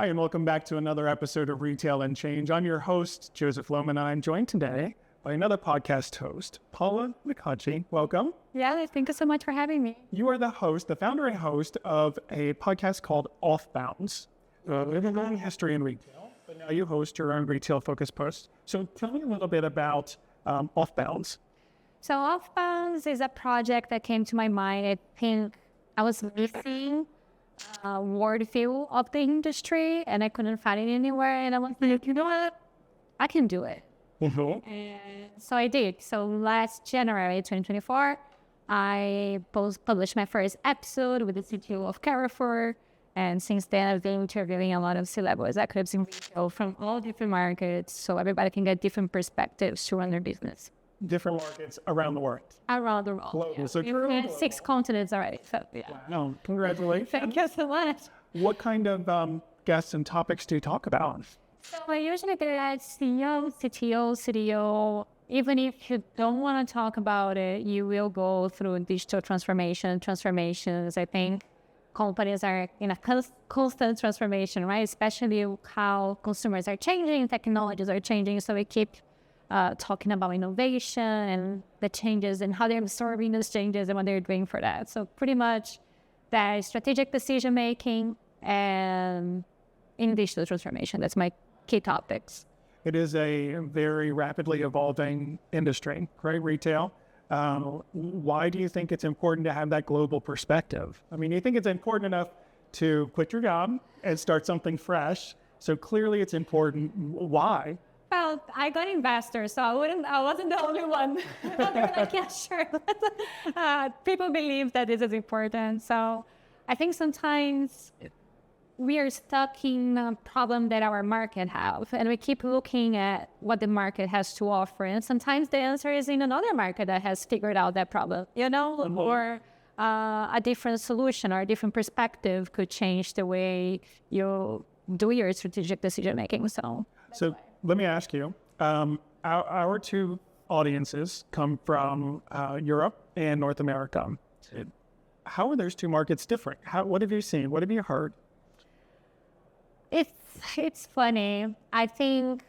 Hi, and welcome back to another episode of Retail and Change. I'm your host, Joseph Lohmann, and I'm joined today by another podcast host, Paula Macaggi. Welcome. Yeah, thank you so much for having me. You are the host, the founder and host of a podcast called OFFBounds. We have a long history in retail, but now you host your own retail-focused post. So tell me a little bit about OFFBounds. So OFFBounds is a project that came to my mind. I think I was missing a word view of the industry, and I couldn't find it anywhere. And I was like, you know what? I can do it. Mm-hmm. And so I did. So last January 2024, I published my first episode with the CTO of Carrefour. And since then, I've been interviewing a lot of C-level executives in retail from all different markets, so everybody can get different perspectives to run their business. Different markets around the world. Around the world. Global. Yeah. So we had 6 continents already. So, yeah. Wow, congratulations. Thank you so much. What kind of guests and topics do you talk about? So I usually get CEO, CTO, CDO. Even if you don't want to talk about it, you will go through digital transformations. I think companies are in a constant transformation, right? Especially how consumers are changing, technologies are changing. So we keep talking about innovation and the changes and how they're absorbing those changes and what they're doing for that. So pretty much that strategic decision making and in digital transformation. That's my key topics. It is a very rapidly evolving industry, right? Retail. Why do you think it's important to have that global perspective? I mean, you think it's important enough to quit your job and start something fresh. So clearly it's important. Why? Well, I got investors, so I wasn't the only one. They're like, yeah, sure. People believe that this is important. So I think sometimes we are stuck in a problem that our market have, and we keep looking at what the market has to offer. And sometimes the answer is in another market that has figured out that problem, mm-hmm. Or a different solution or a different perspective could change the way you do your strategic decision making. So let me ask you, our two audiences come from Europe and North America. How are those two markets different? What have you seen? What have you heard? It's funny. I think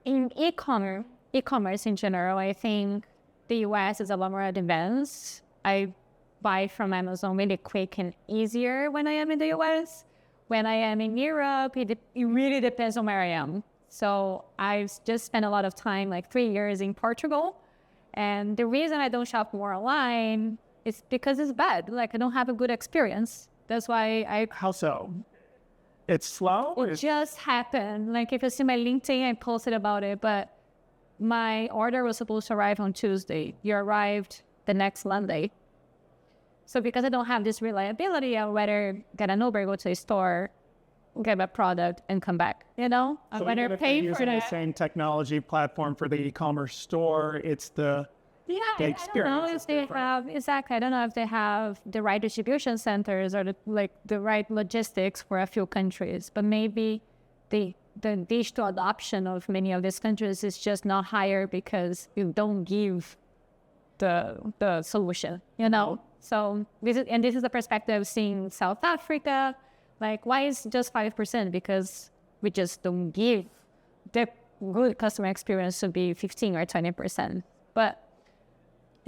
in e-commerce in general, I think the US is a lot more advanced. I buy from Amazon really quick and easier when I am in the US. When I am in Europe, it really depends on where I am. So I've just spent a lot of time, like 3 years in Portugal. And the reason I don't shop more online is because it's bad. Like I don't have a good experience. That's why How so? It's slow? It just happened. Like if you see my LinkedIn, I posted about it, but my order was supposed to arrive on Tuesday. You arrived the next Monday. So because I don't have this reliability, I'd rather get an Uber, go to a store, get my product, and come back. I'd rather pay for that. The same technology platform for the e-commerce store, it's the experience. I don't know if they have, exactly. I don't know if they have the right distribution centers or the right logistics for a few countries, but maybe the digital adoption of many of these countries is just not higher because you don't give the solution, So this is the perspective seeing South Africa. Like, why is just 5%? Because we just don't give the good customer experience to be 15 or 20%. But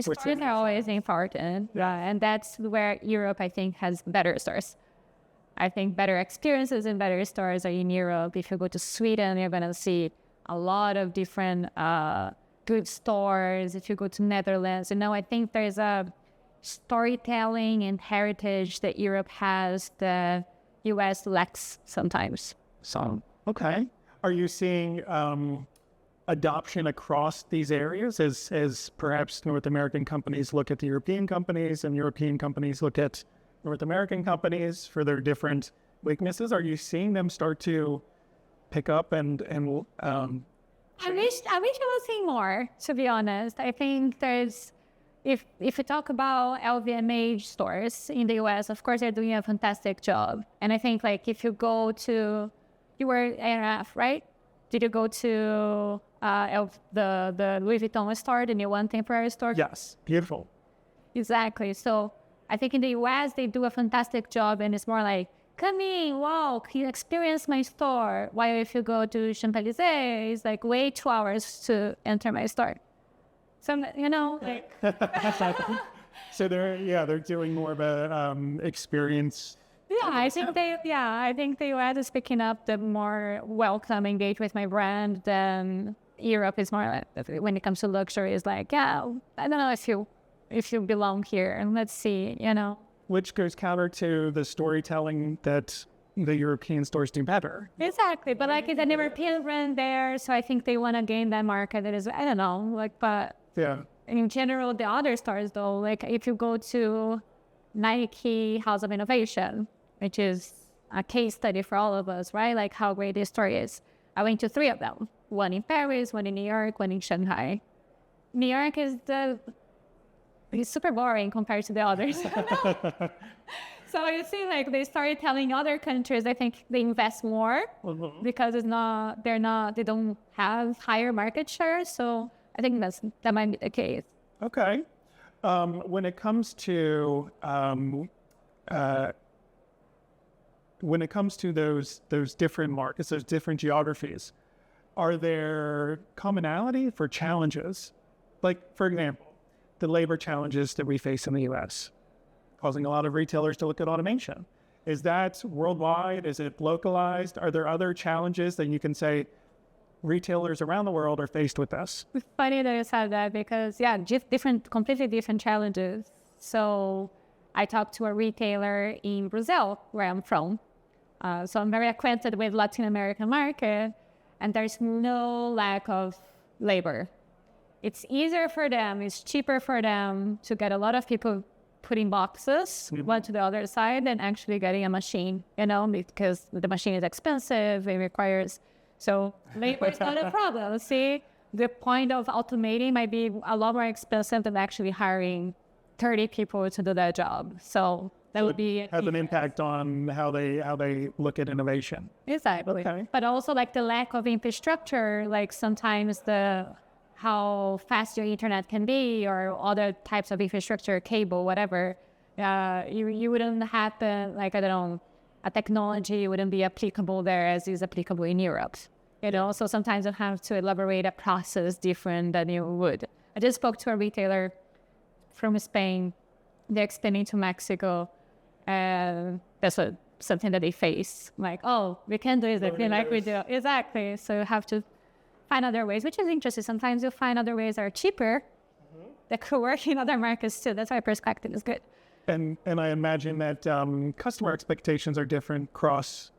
stores are always important, and that's where Europe, I think, has better stores. I think better experiences and better stores are in Europe. If you go to Sweden, you're going to see a lot of different good stores. If you go to Netherlands, I think there's a storytelling and heritage that Europe has that US lacks sometimes. So, okay. Are you seeing adoption across these areas as perhaps North American companies look at the European companies and European companies look at North American companies for their different weaknesses? Are you seeing them start to pick up and I wish I was seeing more, to be honest. I think there's, if you talk about LVMH stores in the US, of course they're doing a fantastic job. And I think like if you go to, you were at ANF, right? Did you go to the Louis Vuitton store, the new one temporary store? Yes, beautiful. Exactly. So I think in the US, they do a fantastic job, and it's more like come in, wow, can you experience my store? While if you go to Champs-Élysées, it's like wait 2 hours to enter my store. So, you know, like... So they're doing more of a experience. Yeah, I think the US is picking up the more welcome engage with my brand than Europe is more when it comes to luxury. Is like, yeah, I don't know if you belong here, and let's see, you know. Which goes counter to the storytelling that the European stores do better. Exactly, but like it's an European brand there, so I think they want to gain that market. That is, I don't know, like, but Yeah. in general, the other stores though, like if you go to Nike House of Innovation, which is a case study for all of us, right? Like how great this store is. I went to 3 of them. One in Paris, one in New York, one in Shanghai. New York is super boring compared to the others. So you see, like they started telling other countries, I think they invest more because they don't have higher market share. So I think that might be the case. Okay. When it comes to those different markets, those different geographies, are there commonality for challenges? Like, for example, the labor challenges that we face in the U.S., causing a lot of retailers to look at automation. Is that worldwide? Is it localized? Are there other challenges that you can say retailers around the world are faced with this? It's funny that you said that because, completely different challenges. So I talked to a retailer in Brazil, where I'm from. So I'm very acquainted with Latin American market, and there's no lack of labor. It's easier for them, it's cheaper for them to get a lot of people putting boxes one to the other side than actually getting a machine, you know, because the machine is expensive, it requires... So labor is not a problem. See, the point of automating might be a lot more expensive than actually hiring 30 people to do that job. So that would be... Has an impact on how they look at innovation. Exactly. Okay. But also like the lack of infrastructure, like sometimes how fast your internet can be or other types of infrastructure, cable, whatever, you wouldn't happen, like, I don't know, a technology wouldn't be applicable there as is applicable in Europe, you know? So sometimes you have to elaborate a process different than you would. I just spoke to a retailer from Spain. They're expanding to Mexico, and that's something that they face. Like, oh, we can't do exactly like we do. Exactly. So you have to find other ways, which is interesting. Sometimes you find other ways that are cheaper that could work in other markets too. That's why perspective is good. And I imagine that customer expectations are different across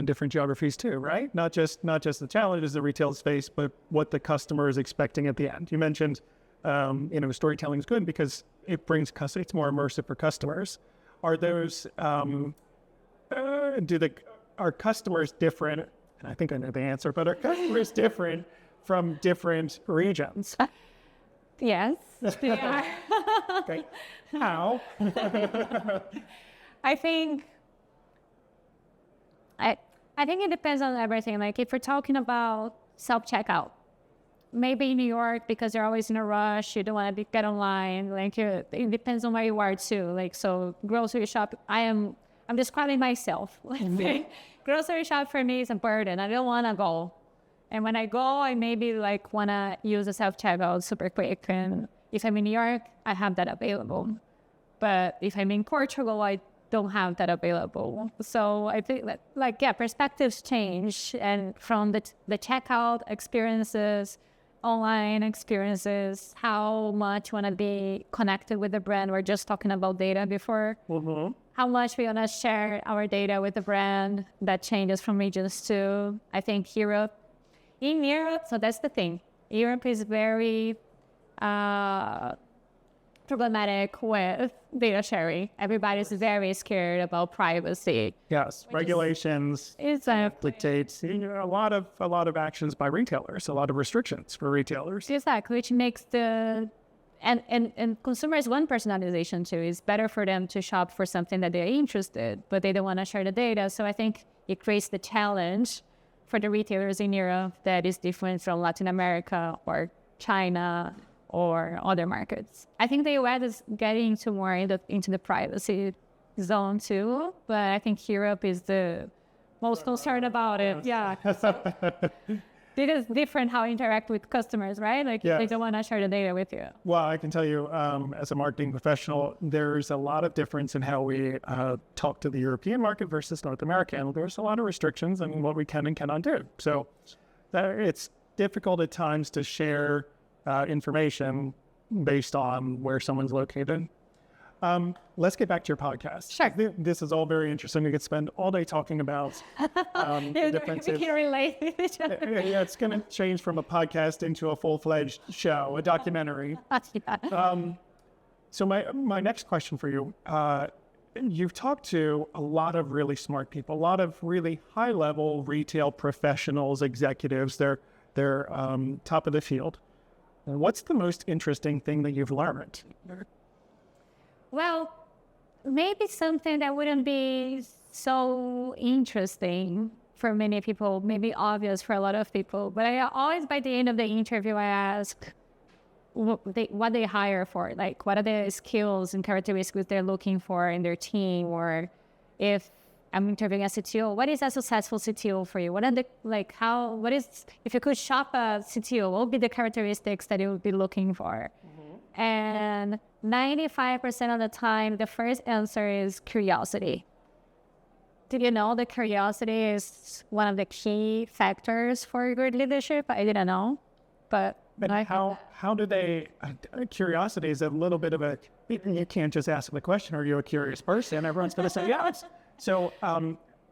different geographies too, right? Not just the challenges the retailers face, but what the customer is expecting at the end. You mentioned, storytelling is good because it brings it's more immersive for customers. Are those are customers different? And I think I know the answer, but are customers different from different regions? Yes, they are. Okay. How? I think it depends on everything. Like if we're talking about self-checkout, maybe in New York, because you're always in a rush, you don't want to get online. Like it depends on where you are too. Like, so grocery shop, I'm describing myself. Grocery shop for me is a burden. I don't want to go. And when I go, I maybe like want to use a self-checkout super quick. And if I'm in New York, I have that available. But if I'm in Portugal, I don't have that available. So I think that, perspectives change. And from the checkout experiences, online experiences, how much want to be connected with the brand. We're just talking about data before. Mm-hmm. How much we want to share our data with the brand. That changes from regions too. I think in Europe, so that's the thing. Europe is very problematic with data sharing. Everybody's very scared about privacy. Yes, regulations dictates a lot of actions by retailers, a lot of restrictions for retailers. Exactly, which makes and consumers want personalization too. It's better for them to shop for something that they're interested, but they don't want to share the data. So I think it creates the challenge for the retailers in Europe that is different from Latin America or China or other markets. I think the US is getting into more into the privacy zone too, but I think Europe is the most concerned about it. Yeah. It is different how you interact with customers, right? Like they don't want to share the data with you. Well, I can tell you, as a marketing professional, there's a lot of difference in how we talk to the European market versus North America. And there's a lot of restrictions on what we can and cannot do. So it's difficult at times to share information based on where someone's located. Let's get back to your podcast. Sure. This is all very interesting. We could spend all day talking about the differences. We can relate with each other. Yeah, it's going to change from a podcast into a full-fledged show, a documentary. So my next question for you, you've talked to a lot of really smart people, a lot of really high-level retail professionals, executives. They're top of the field. What's the most interesting thing that you've learned? Well, maybe something that wouldn't be so interesting for many people, maybe obvious for a lot of people. But I always, by the end of the interview, I ask what they hire for, like what are the skills and characteristics they're looking for in their team, or if I'm interviewing a CTO, what is a successful CTO for you? What are if you could shop a CTO, what would be the characteristics that you would be looking for? Mm-hmm. And 95% of the time, the first answer is curiosity. Did you know that curiosity is one of the key factors for good leadership? I didn't know, but how do they? Curiosity is a little bit of a. You can't just ask the question. Are you a curious person? Everyone's going to say yes. So,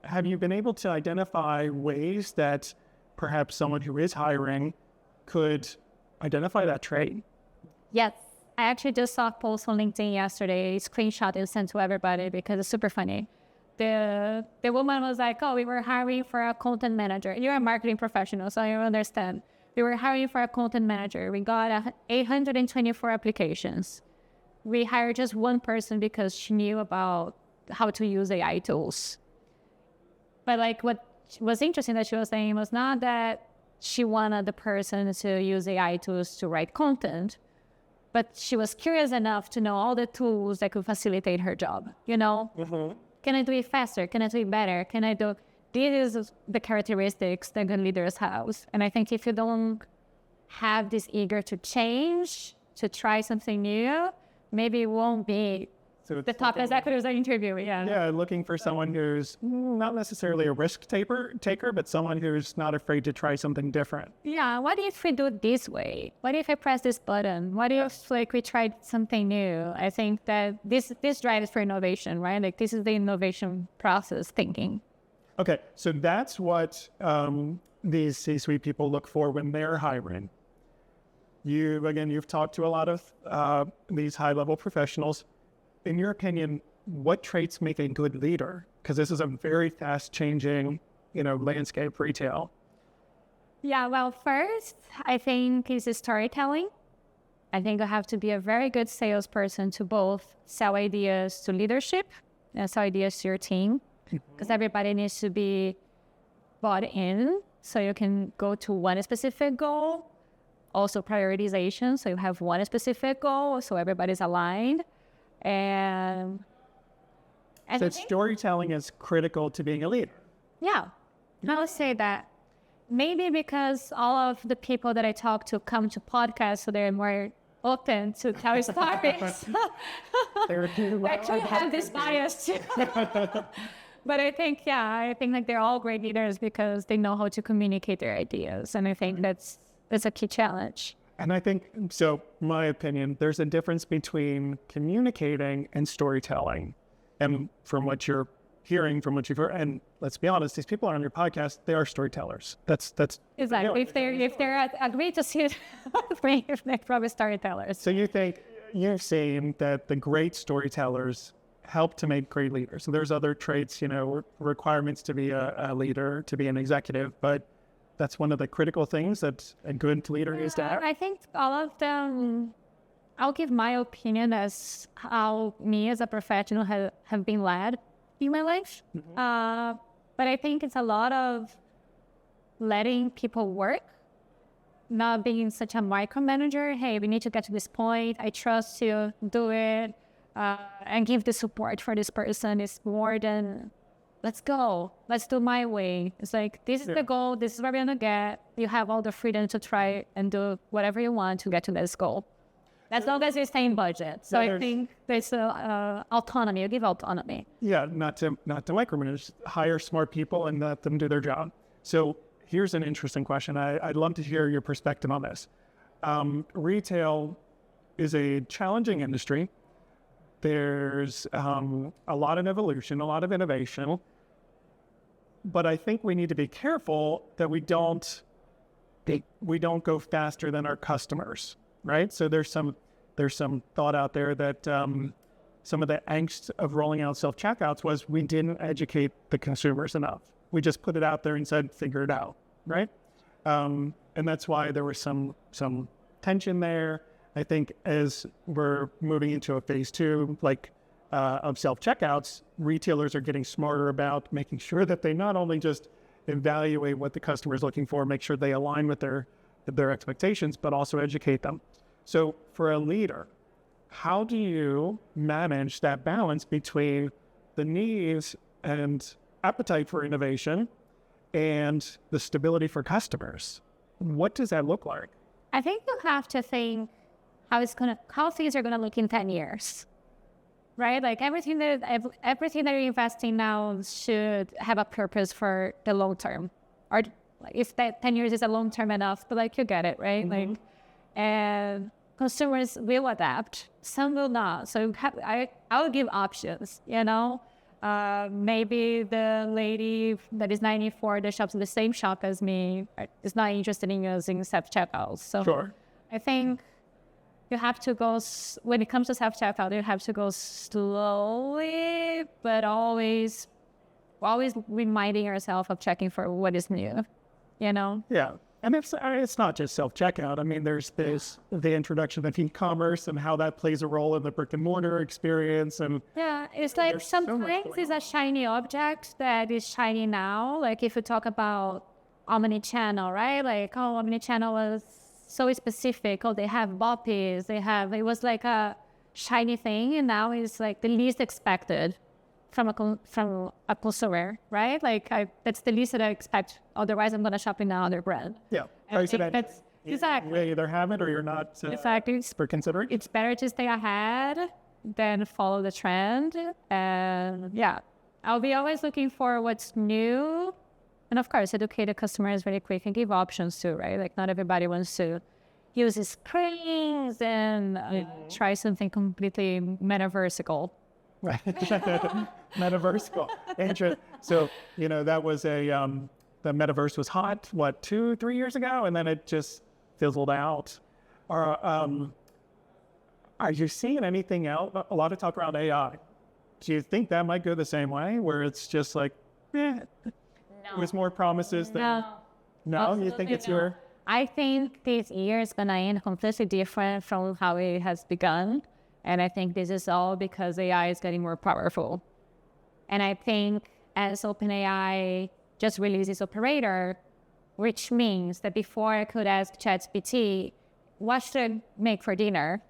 have you been able to identify ways that perhaps someone who is hiring could identify that trait? Yes. I actually just saw a post on LinkedIn yesterday, screenshot and sent to everybody because it's super funny. The woman was like, oh, we were hiring for a content manager. You're a marketing professional, so you understand. We were hiring for a content manager. We got 824 applications. We hired just one person because she knew about how to use AI tools. But like what was interesting that she was saying was not that she wanted the person to use AI tools to write content, but she was curious enough to know all the tools that could facilitate her job, you know? Mm-hmm. Can I do it faster? Can I do it better? These is the characteristics that good leaders have. And I think if you don't have this eager to change, to try something new, maybe it won't be the top executives I interview. Yeah, looking for someone who's not necessarily a risk taker, but someone who's not afraid to try something different. Yeah, what if we do it this way? What if I press this button? What if we tried something new? I think that this drives for innovation, right? Like this is the innovation process thinking. Okay, so that's what these C-suite people look for when they're hiring. You've talked to a lot of these high-level professionals. In your opinion, what traits make a good leader? Because this is a very fast-changing, landscape retail. Yeah, well, first, I think is storytelling. I think you have to be a very good salesperson to both sell ideas to leadership and sell ideas to your team, because everybody needs to be bought in so you can go to one specific goal. Also prioritization, so you have one specific goal, so everybody's aligned. And so storytelling is critical to being a leader. Yeah, I would say that. Maybe because all of the people that I talk to come to podcasts, so they're more open to tell stories. They actually have this bias too. But I think like they're all great leaders because they know how to communicate their ideas. And I think that's a key challenge. And I think, so my opinion, there's a difference between communicating and storytelling. And from what you're hearing, from what you've heard, and let's be honest, these people are on your podcast, they are storytellers. That's exactly. If they're agreed to see it, they're probably storytellers. So you're saying that the great storytellers help to make great leaders. So there's other traits, requirements to be a leader, to be an executive, but that's one of the critical things that a good leader is to have. I think all of them, I'll give my opinion as how me as a professional have been led in my life. Mm-hmm. But I think it's a lot of letting people work, not being such a micromanager. Hey, we need to get to this point. I trust you, do it. and give the support for this person is more than, let's go, let's do my way. It's like, this is the goal, this is what we're gonna get. You have all the freedom to try and do whatever you want to get to this goal, as long as you stay in budget. So I think there's autonomy. You give autonomy. Yeah, not to micromanage. Hire smart people and let them do their job. So here's an interesting question. I'd love to hear your perspective on this. Retail is a challenging industry. There's a lot of evolution, a lot of innovation. But I think we need to be careful that we don't go faster than our customers, right? So there's some thought out there that some of the angst of rolling out self-checkouts was we didn't educate the consumers enough. We just put it out there and said, figure it out, right? And that's why there was some tension there. I think as we're moving into a phase 2, of self-checkouts, retailers are getting smarter about making sure that they not only just evaluate what the customer is looking for, make sure they align with their expectations, but also educate them. So for a leader, how do you manage that balance between the needs and appetite for innovation and the stability for customers? What does that look like? I think you have to think how things are gonna look in 10 years, right? Like everything that you're investing now should have a purpose for the long term, or if that 10 years is a long term enough. But you get it, right? Mm-hmm. And consumers will adapt. Some will not. So I will give options. Maybe the lady that is 94 that shops in the same shop as me is not interested in using self-checkouts. So sure. I think you have to go, when it comes to self-checkout, you have to go slowly, but always reminding yourself of checking for what is new, Yeah. And it's not just self-checkout. I mean, there's the introduction of e-commerce and how that plays a role in the brick and mortar experience. And yeah, it's like sometimes it's a shiny object that is shiny now. Like if you talk about omnichannel, right? Omnichannel was so specific. They have boppies. It was like a shiny thing, and now it's like the least expected from a consumer, right? That's the least that I expect. Otherwise, I'm gonna shop in another brand. Yeah, that's exactly. You either have it or you're not. Exactly. For considering. It's better to stay ahead than follow the trend. And yeah, I'll be always looking for what's new. And of course, educate the customers very quick and give options too, right? Not everybody wants to use screens and try something completely metaversical. Right. Metaversical. Interesting. So, that was the metaverse was hot, 2-3 years ago, and then it just fizzled out. Are you seeing anything else? A lot of talk around AI. Do you think that might go the same way, where it's just with more promises than... No, you think it's your... I think this year is going to end completely different from how it has begun. And I think this is all because AI is getting more powerful. And I think as OpenAI just released its operator, which means that before I could ask ChatGPT, what should I make for dinner?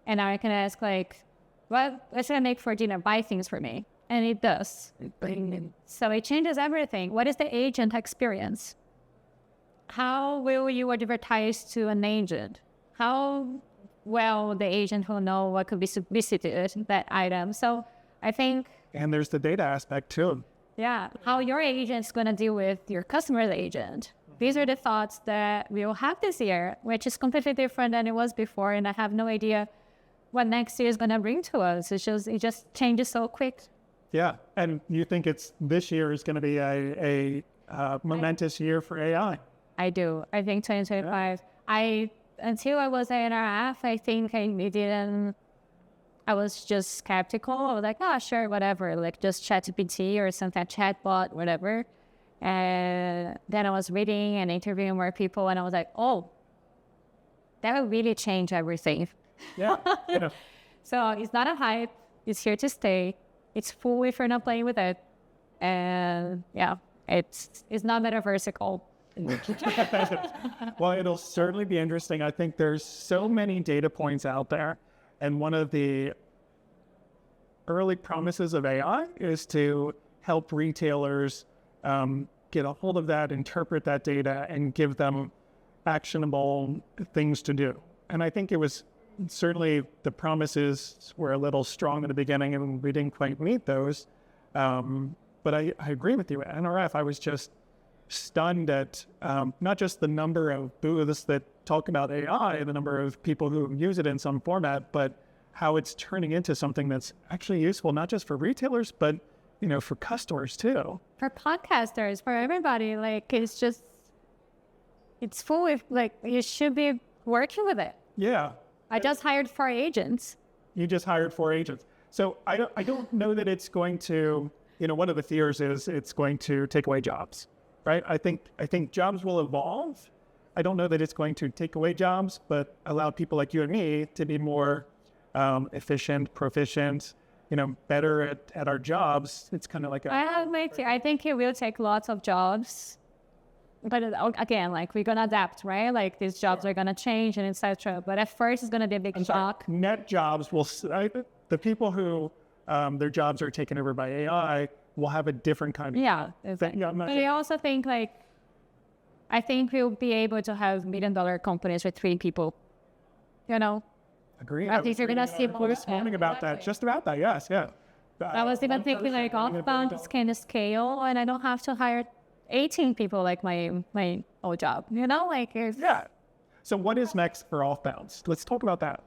And now I can ask what should I make for dinner? Buy things for me. And it does. So it changes everything. What is the agent experience? How will you advertise to an agent? How well the agent will know what could be solicited, that item. So I think... And there's the data aspect too. Yeah. How your agent's going to deal with your customer's agent. These are the thoughts that we will have this year, which is completely different than it was before. And I have no idea what next year is going to bring to us. It just changes so quick. Yeah. And you think this year is going to be a momentous year for AI? I do. I think 2025. Yeah. Until I was at NRF, I think I was just skeptical. I was like, oh, sure, whatever, just ChatGPT or something, chatbot, whatever. And then I was reading and interviewing more people, and I was like, oh, that will really change everything. Yeah. So it's not a hype. It's here to stay. It's full if you're not playing with it. And yeah, it's not metaversical. Well, it'll certainly be interesting. I think there's so many data points out there. And one of the early promises of AI is to help retailers get a hold of that, interpret that data, and give them actionable things to do. And I think it was certainly the promises were a little strong in the beginning and we didn't quite meet those. But I agree with you. At NRF, I was just stunned at not just the number of booths that talk about AI, the number of people who use it in some format, but how it's turning into something that's actually useful, not just for retailers, but, you know, for customers too. For podcasters, for everybody, like, it's full of, like, you should be working with it. Yeah. I just hired 4 agents. You just hired 4 agents. So I don't know that it's going to, you know, one of the fears is it's going to take away jobs, right? I think jobs will evolve. I don't know that it's going to take away jobs, but allow people like you and me to be more efficient, proficient, you know, better at our jobs. It's kind of like I think it will take lots of jobs. But again, like, we're going to adapt, right? Like, these jobs are going to change and etc. But at first, it's going to be a big shock. Net jobs will, the people who their jobs are taken over by AI will have a different kind of thing. Yeah, but I also think, like, I think we'll be able to have $1 million companies with 3 people, you know? Agree. I think you're going to see more. This morning about that, just about that, yes, yeah. I was even thinking, like, OFFBounds can scale, and I don't have to hire 18 people like my old job, you know? Like, yeah. So what is next for OFFBounds? Let's talk about that.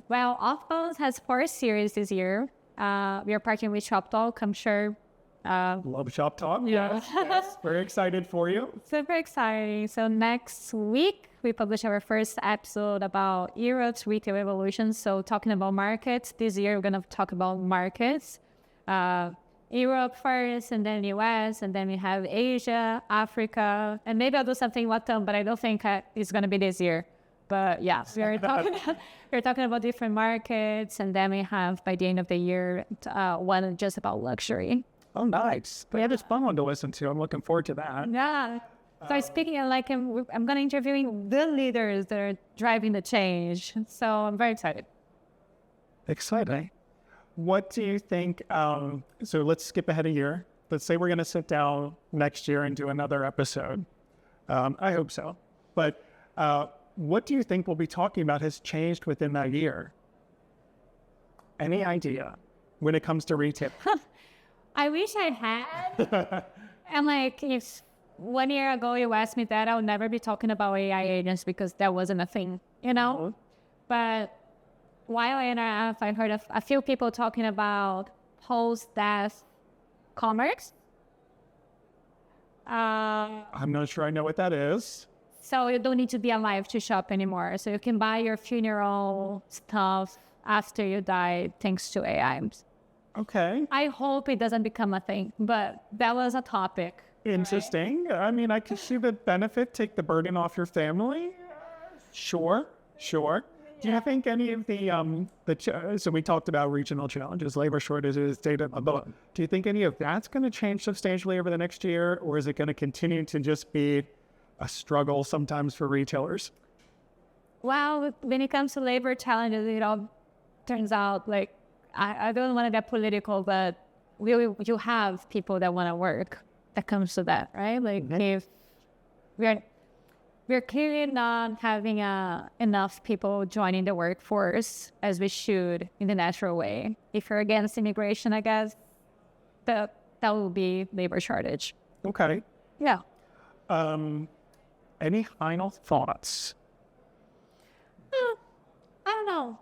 Well, OFFBounds has 4 series this year. We are partnering with Shop Talk, I'm sure. Love Shop Talk. Yeah. Yes. Very excited for you. Super exciting. So next week, we publish our first episode about Europe's retail evolution. So talking about markets. This year, we're going to talk about markets. Europe first, and then US, and then we have Asia, Africa, and maybe I'll do something Latam, but I don't think it's going to be this year. But yeah, we're talking about different markets, and then we have, by the end of the year, one just about luxury. Oh, nice. But yeah, it's fun one to listen to. I'm looking forward to that. Yeah. So speaking of, like, I'm going to interviewing the leaders that are driving the change. So I'm very excited. Exciting. What do you think? So let's skip ahead a year. Let's say we're going to sit down next year and do another episode. I hope so. But what do you think we'll be talking about has changed within that year? Any idea when it comes to retail? I wish I had. And, like, if 1 year ago you asked me that, I would never be talking about AI agents because that wasn't a thing, you know? Mm-hmm. But while in NRF, I heard of a few people talking about post-death commerce. I'm not sure I know what that is. So you don't need to be alive to shop anymore. So you can buy your funeral stuff after you die thanks to AI. Okay. I hope it doesn't become a thing, but that was a topic. Interesting. Right? I mean, I can see the benefit, take the burden off your family. Sure. Do you think any of so we talked about regional challenges, labor shortages, data, but do you think any of that's going to change substantially over the next year, or is it going to continue to just be a struggle sometimes for retailers? Well, when it comes to labor challenges, it all turns out, like, I don't want to get political, but you have people that want to work. That comes to that, right? Like, if we're clearly not having enough people joining the workforce as we should in the natural way. If you're against immigration, I guess that will be labor shortage. Okay. Yeah. Any final thoughts? I don't know.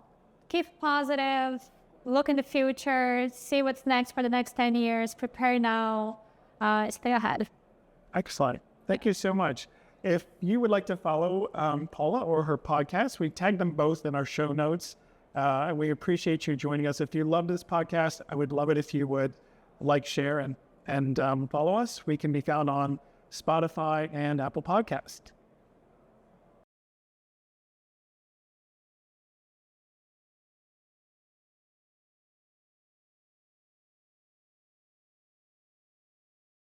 Keep positive. Look in the future. See what's next for the next 10 years. Prepare now. Stay ahead. Excellent. Thank you so much. If you would like to follow Paula or her podcast, we tag them both in our show notes. And we appreciate you joining us. If you love this podcast, I would love it if you would like, share, and follow us. We can be found on Spotify and Apple Podcasts.